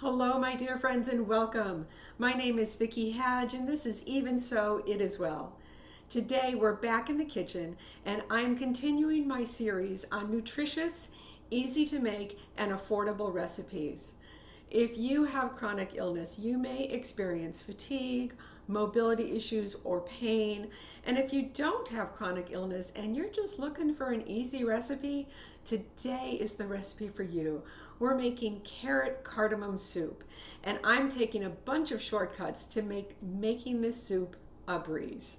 Hello, my dear friends, and welcome. My name is Vicki Hadge, and this is Even So It Is Well. Today, we're back in the kitchen, and I'm continuing my series on nutritious, easy to make, and affordable recipes. If you have chronic illness, you may experience fatigue, mobility issues, or pain. And if you don't have chronic illness and you're just looking for an easy recipe, today is the recipe for you. We're making carrot cardamom soup, and I'm taking a bunch of shortcuts to make making this soup a breeze.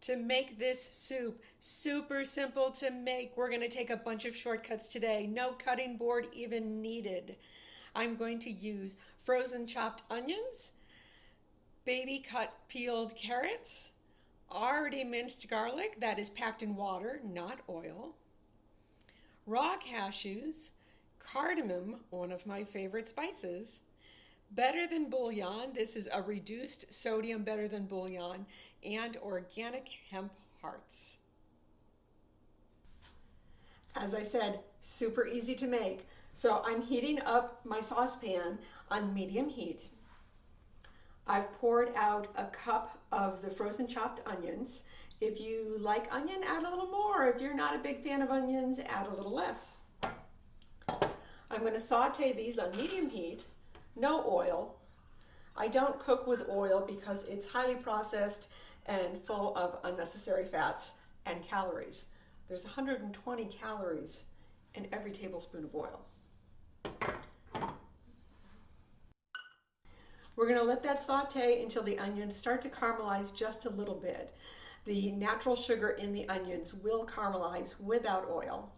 To make this soup super simple to make, we're going to take a bunch of shortcuts today. No cutting board even needed. I'm going to use frozen chopped onions, baby cut peeled carrots, already minced garlic that is packed in water, not oil, raw cashews, cardamom, one of my favorite spices, better than bouillon, this is a reduced sodium better than bouillon, and organic hemp hearts. As I said, super easy to make. So I'm heating up my saucepan on medium heat. I've poured out a cup of the frozen chopped onions. If you like onion, add a little more. If you're not a big fan of onions, add a little less. I'm going to saute these on medium heat, no oil. I don't cook with oil because it's highly processed and full of unnecessary fats and calories. There's 120 calories in every tablespoon of oil. We're going to let that saute until the onions start to caramelize just a little bit. The natural sugar in the onions will caramelize without oil.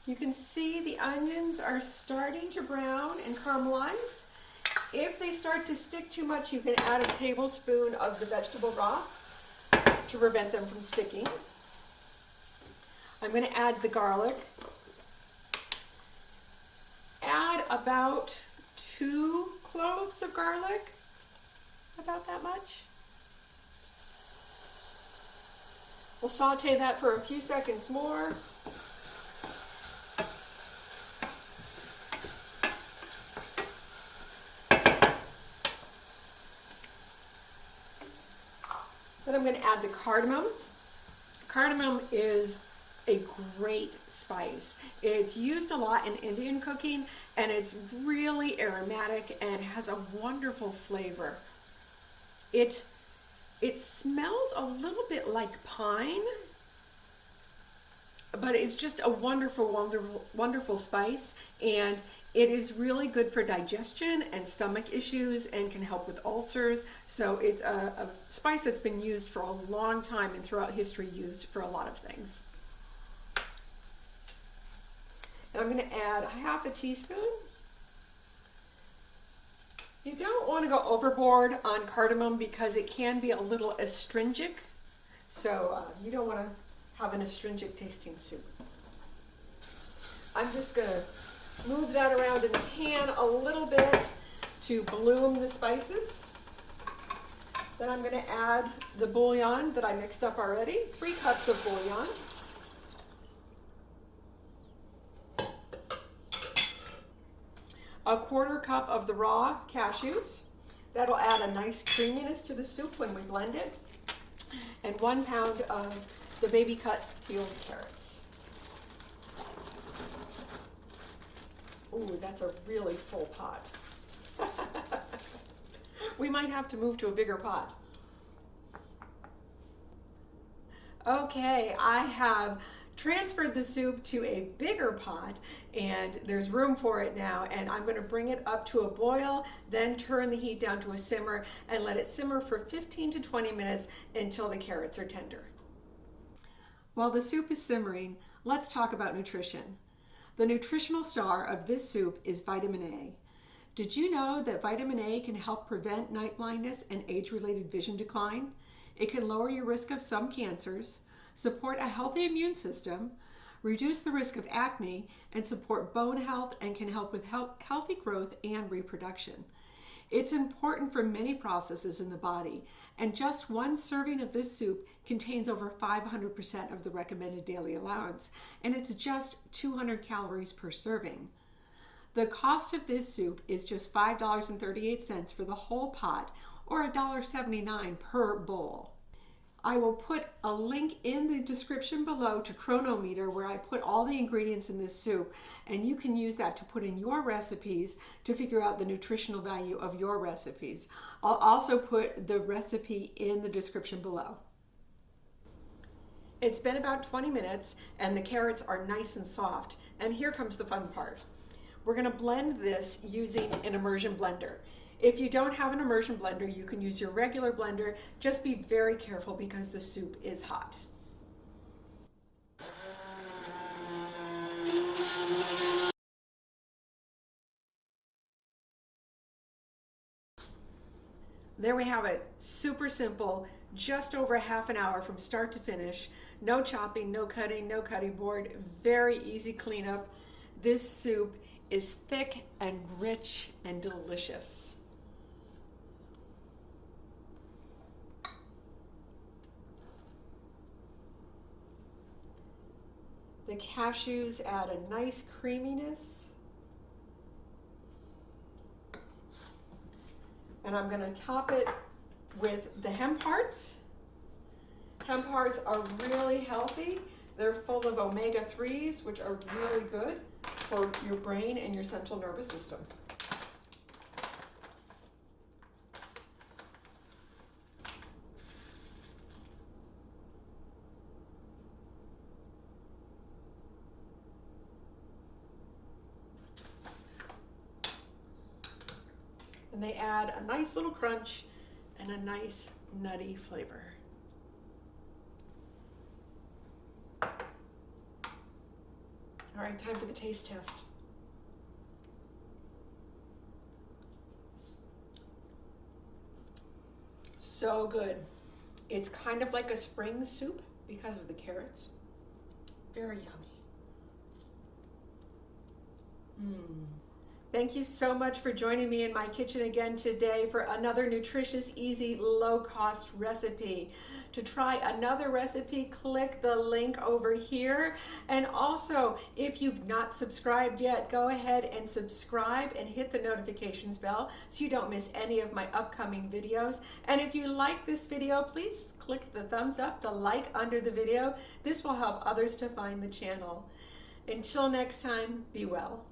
You can see the onions are starting to brown and caramelize. If they start to stick too much, you can add a tablespoon of the vegetable broth to prevent them from sticking. I'm going to add the garlic. Add about 2 cloves of garlic. About that much. We'll saute that for a few seconds more. Then I'm going to add the cardamom. Cardamom is a great spice. It's used a lot in Indian cooking, and it's really aromatic and has a wonderful flavor. It smells a little bit like pine, but it's just a wonderful spice, and it is really good for digestion and stomach issues and can help with ulcers. So it's a spice that's been used for a long time and throughout history used for a lot of things. And I'm going to add half a teaspoon. You don't want to go overboard on cardamom because it can be a little astringent. So you don't want to have an astringent tasting soup. I'm just going to move that around in the pan a little bit to bloom the spices. Then I'm going to add the bouillon that I mixed up already, 3 cups of bouillon. A 1/4 cup of the raw cashews. That'll add a nice creaminess to the soup when we blend it. And 1 pound of the baby cut peeled carrots. Ooh, that's a really full pot. We might have to move to a bigger pot. Okay, I have transferred the soup to a bigger pot, and there's room for it now, and I'm going to bring it up to a boil, then turn the heat down to a simmer and let it simmer for 15 to 20 minutes until the carrots are tender. While the soup is simmering, let's talk about nutrition. The nutritional star of this soup is vitamin A. Did you know that vitamin A can help prevent night blindness and age-related vision decline? It can lower your risk of some cancers, support a healthy immune system, reduce the risk of acne, and support bone health and can help with healthy growth and reproduction. It's important for many processes in the body, and just 1 serving of this soup contains over 500% of the recommended daily allowance, and it's just 200 calories per serving. The cost of this soup is just $5.38 for the whole pot, or $1.79 per bowl. I will put a link in the description below to Chronometer, where I put all the ingredients in this soup, and you can use that to put in your recipes to figure out the nutritional value of your recipes. I'll also put the recipe in the description below. It's been about 20 minutes and the carrots are nice and soft. And here comes the fun part. We're going to blend this using an immersion blender. If you don't have an immersion blender, you can use your regular blender. Just be very careful because the soup is hot. There we have it. Super simple, just over half an hour from start to finish. No chopping, no cutting, no cutting board. Very easy cleanup. This soup is thick and rich and delicious. The cashews add a nice creaminess. And I'm going to top it with the hemp hearts. Hemp hearts are really healthy. They're full of omega-3s, which are really good for your brain and your central nervous system. And they add a nice little crunch and a nice nutty flavor. All right, time for the taste test. So good. It's kind of like a spring soup because of the carrots. Very yummy. Thank you so much for joining me in my kitchen again today for another nutritious, easy, low-cost recipe. To try another recipe, click the link over here. And also, if you've not subscribed yet, go ahead and subscribe and hit the notifications bell so you don't miss any of my upcoming videos. And if you like this video, please click the thumbs up, the like under the video. This will help others to find the channel. Until next time, be well.